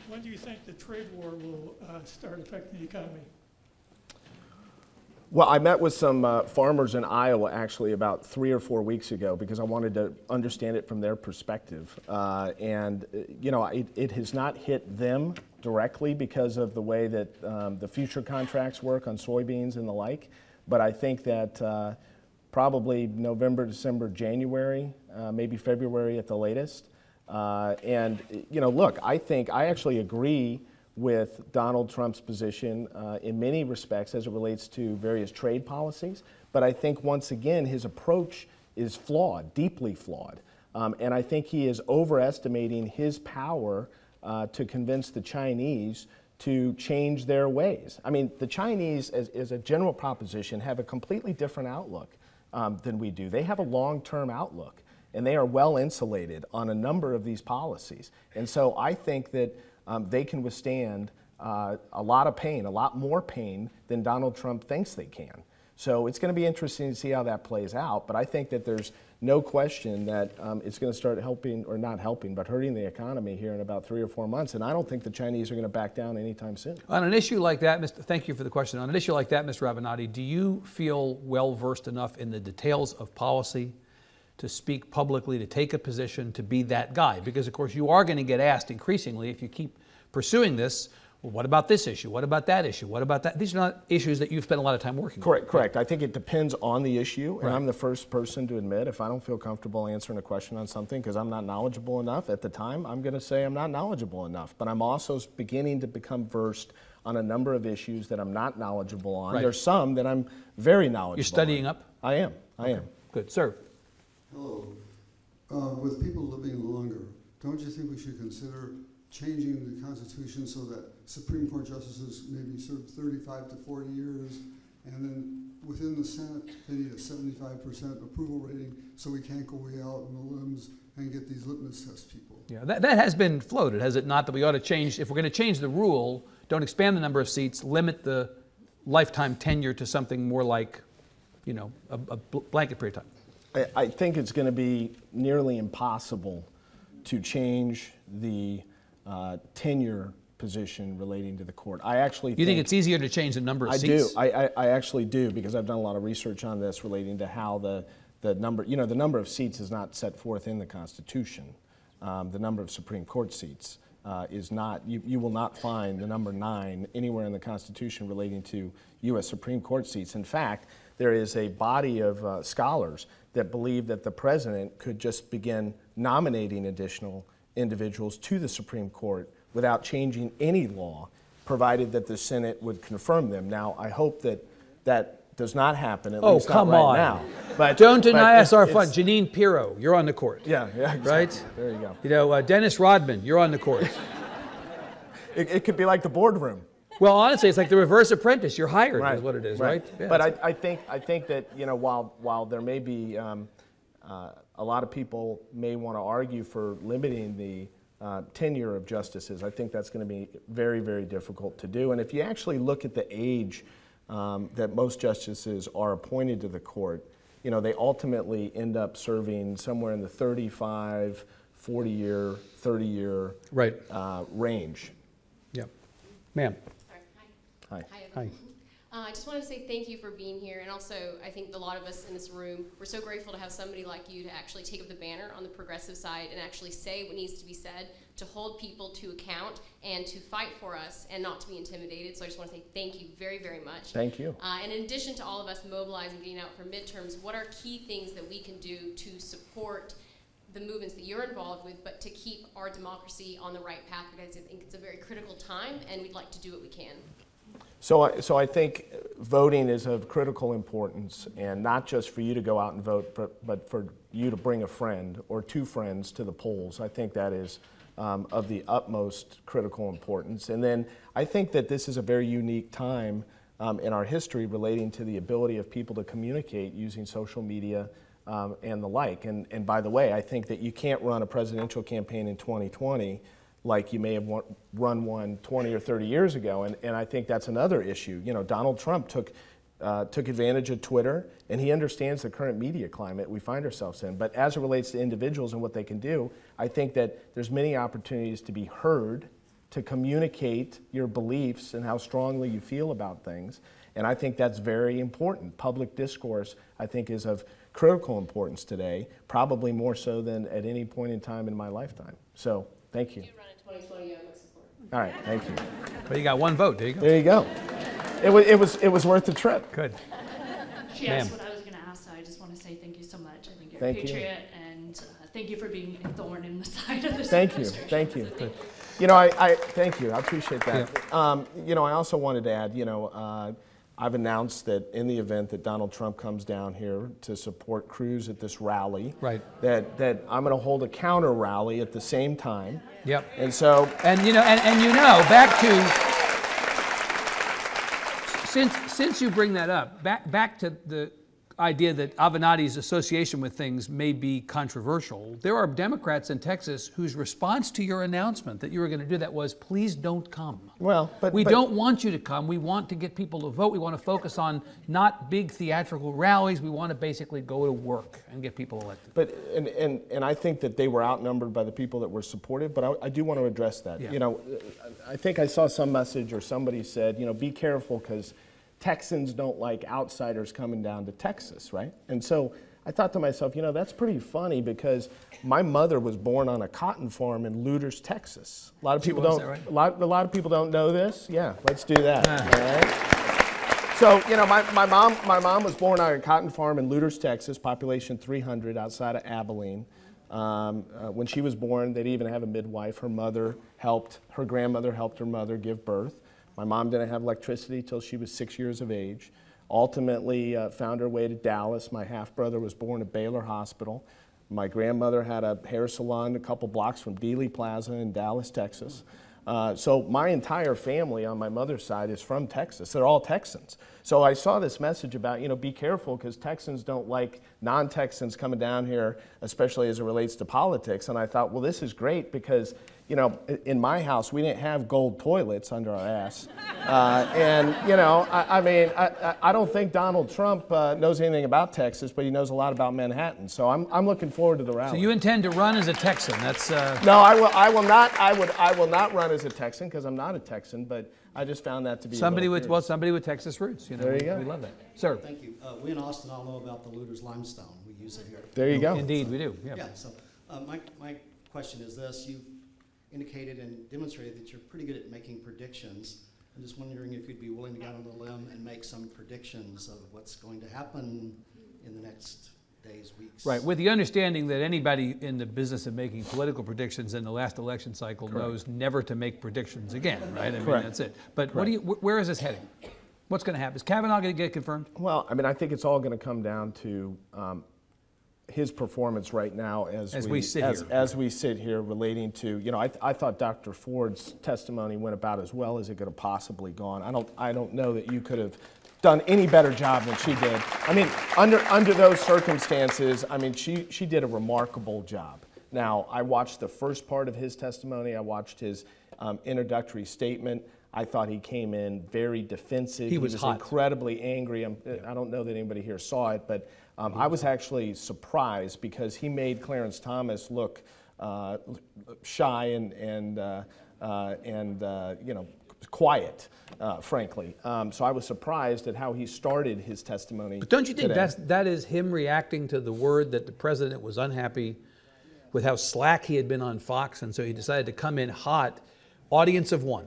when do you think the trade war will start affecting the economy? Well, I met with some farmers in Iowa actually about 3 or 4 weeks ago because I wanted to understand it from their perspective. You know, it has not hit them directly because of the way that the future contracts work on soybeans and the like. But I think that probably November, December, January, maybe February at the latest. You know, look, I actually agree with Donald Trump's position in many respects as it relates to various trade policies. But I think, once again, his approach is flawed, deeply flawed. And I think he is overestimating his power to convince the Chinese to change their ways. I mean, the Chinese, as a general proposition, have a completely different outlook than we do. They have a long-term outlook, and they are well insulated on a number of these policies. And so I think that they can withstand a lot of pain, a lot more pain than Donald Trump thinks they can. So it's going to be interesting to see how that plays out. But I think that there's no question that it's going to start helping, or not helping, but hurting the economy here in about 3 or 4 months. And I don't think the Chinese are going to back down anytime soon. On an issue like that, thank you for the question. On an issue like that, Mr. Avenatti, do you feel well versed enough in the details of policy to speak publicly, to take a position, to be that guy? Because, of course, you are going to get asked increasingly, if you keep pursuing this, well, what about this issue? What about that issue? What about that? These are not issues that you've spent a lot of time working on. Correct. I think it depends on the issue, and I'm the first person to admit if I don't feel comfortable answering a question on something because I'm not knowledgeable enough at the time, I'm going to say I'm not knowledgeable enough. But I'm also beginning to become versed on a number of issues that I'm not knowledgeable on. Right. There's some that I'm very knowledgeable. You're studying on. up? I am. Good. Sir. Hello. With people living longer, don't you think we should consider changing the Constitution so that Supreme Court justices maybe serve 35 to 40 years, and then within the Senate they need a 75% approval rating so we can't go way out on the limbs and get these litmus test people? Yeah, that has been floated, has it not, that we ought to change, if we're going to change the rule, don't expand the number of seats, limit the lifetime tenure to something more like, you know, a blanket period of time. I think it's going to be nearly impossible to change the tenure position relating to the court. I actually You think it's easier to change the number of seats? I do. I actually do, because I've done a lot of research on this relating to how the number, you know, the number of seats is not set forth in the Constitution. The number of Supreme Court seats is not, you will not find the number 9 anywhere in the Constitution relating to U.S. Supreme Court seats. In fact, there is a body of scholars that believe that the president could just begin nominating additional individuals to the Supreme Court without changing any law, provided that the Senate would confirm them. Now, I hope that that does not happen, at least not right now. But don't deny us our fun. Jeanine Pirro, you're on the court. Yeah, exactly. Right? There you go. You know, Dennis Rodman, you're on the court. It could be like the boardroom. Well, honestly, it's like the reverse apprentice. You're hired, is what it is, right? Yeah, but I think that, you know, while there may be a lot of people may want to argue for limiting the tenure of justices, I think that's going to be very, very difficult to do. And if you actually look at the age that most justices are appointed to the court, you know, they ultimately end up serving somewhere in the 35, 40-year, 30-year range. Yep. Ma'am. Hi. Hi. I just wanted to say thank you for being here, and also I think a lot of us in this room, we're so grateful to have somebody like you to actually take up the banner on the progressive side and actually say what needs to be said, to hold people to account and to fight for us and not to be intimidated. So I just want to say thank you very, very much. Thank you. And in addition to all of us mobilizing, getting out for midterms, what are key things that we can do to support the movements that you're involved with, but to keep our democracy on the right path, because I think it's a very critical time and we'd like to do what we can. So I think voting is of critical importance, and not just for you to go out and vote, but for you to bring a friend or 2 friends to the polls. I think that is of the utmost critical importance. And then I think that this is a very unique time in our history relating to the ability of people to communicate using social media and the like. And by the way, I think that you can't run a presidential campaign in 2020 like you may have run one 20 or 30 years ago. And I think that's another issue. You know, Donald Trump took advantage of Twitter, and he understands the current media climate we find ourselves in. But as it relates to individuals and what they can do, I think that there's many opportunities to be heard to communicate your beliefs and how strongly you feel about things. And I think that's very important. Public discourse, I think, is of critical importance today, probably more so than at any point in time in my lifetime. So, thank you. If you run in 2020, I would support. All right, thank you. But you got one vote. There you go. There you go. It was worth the trip. Good. She Ma'am. asked what I was going to ask, so I just want to say thank you so much. I think you're Thank a you. patriot, and thank you for being a thorn in the side of this Thank you, administration. thank you. So thank you. You know, I thank you. I appreciate that. You know, I also wanted to add, you know, I've announced that in the event that Donald Trump comes down here to support Cruz at this rally, Right. that I'm going to hold a counter rally at the same time. Yep. And so, And you know, back to since you bring that up, back to the idea that Avenatti's association with things may be controversial. There are Democrats in Texas whose response to your announcement that you were going to do that was, please don't come. well, but We don't want you to come. We want to get people to vote. We want to focus on not big theatrical rallies. We want to basically go to work and get people elected. But and I think that they were outnumbered by the people that were supportive. But I do want to address that. Yeah. You know, I think I saw some message or somebody said, you know, be careful because Texans don't like outsiders coming down to Texas, right? And so I thought to myself, you know, that's pretty funny because my mother was born on a cotton farm in Louders, Texas. A lot of people was, don't. is that right? A lot of people don't know this. Yeah, let's do that. All right? So, you know, my mom was born on a cotton farm in Louders, Texas, population 300 outside of Abilene. When she was born, they didn't even have a midwife. Her grandmother helped her mother give birth. My mom didn't have electricity till she was 6 years of age. Ultimately found her way to Dallas. My half-brother was born at Baylor Hospital. My grandmother had a hair salon a couple blocks from Dealey Plaza in Dallas, Texas. So my entire family on my mother's side is from Texas. They're all Texans. So I saw this message about, you know, be careful because Texans don't like non-Texans coming down here, especially as it relates to politics. And I thought, well, this is great because, you know, in my house, we didn't have gold toilets under our ass. And, you know, I mean, I don't think Donald Trump knows anything about Texas, but he knows a lot about Manhattan. So I'm looking forward to the rally. So you intend to run as a Texan? That's No, I will not run as a Texan because I'm not a Texan, but I just found that to be somebody a with little somebody with Texas roots. You know, There you go. we love that, sir. Thank you. We in Austin all know about the Louders limestone. We use it here. There you go. Indeed, we do. Yeah. Yeah, so my question is this. You've indicated and demonstrated that you're pretty good at making predictions. I'm just wondering if you'd be willing to get on the limb and make some predictions of what's going to happen in the next days, weeks. Right, with the understanding that anybody in the business of making political predictions in the last election cycle knows never to make predictions again, right? I mean, Correct. that's it. But where is this heading? What's going to happen? Is Kavanaugh going to get confirmed? Well, I mean, I think it's all going to come down to his performance right now as we sit here relating to, you know, I thought Dr. Ford's testimony went about as well as it could have possibly gone. I don't know that you could have done any better job than she did. I mean, under those circumstances, I mean, she did a remarkable job. Now, I watched the first part of his testimony. I watched his introductory statement. I thought he came in very defensive. He was hot. Incredibly angry. I don't know that anybody here saw it, but I was actually surprised because he made Clarence Thomas look shy and you know, quiet, frankly. So I was surprised at how he started his testimony. But don't you think today. that is him reacting to the word that the president was unhappy with how slack he had been on Fox, and so he decided to come in hot? Audience of one.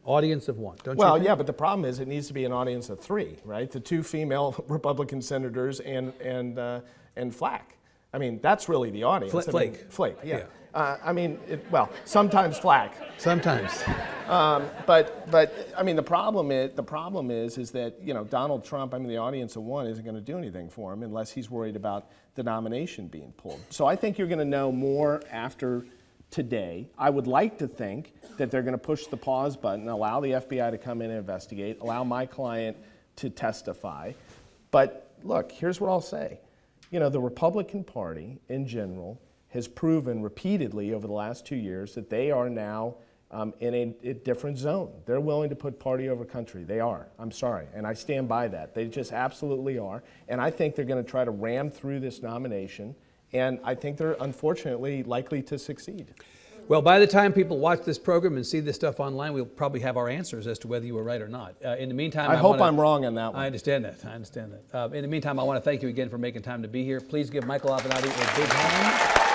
Audience of one. Don't you Well, think? yeah, but the problem is it needs to be an audience of three, right? The two female Republican senators and Flack. I mean, that's really the audience. Flake. Flake, yeah. I mean, well, sometimes Flack. Sometimes. But I mean, the problem is that, you know, Donald Trump, I mean, the audience of one isn't going to do anything for him unless he's worried about the nomination being pulled. So I think you're going to know more after today. I would like to think that they're going to push the pause button, allow the FBI to come in and investigate, allow my client to testify. But look, here's what I'll say. You know, the Republican Party in general has proven repeatedly over the last 2 years that they are now in a different zone. They're willing to put party over country. They are. I'm sorry. And I stand by that. They just absolutely are. And I think they're going to try to ram through this nomination. And I think they're unfortunately likely to succeed. Well, by the time people watch this program and see this stuff online, we'll probably have our answers as to whether you were right or not. In the meantime, I hope wanna- I'm wrong on that one. I understand that. I understand that. In the meantime, I want to thank you again for making time to be here. Please give Michael Avenatti a big hand.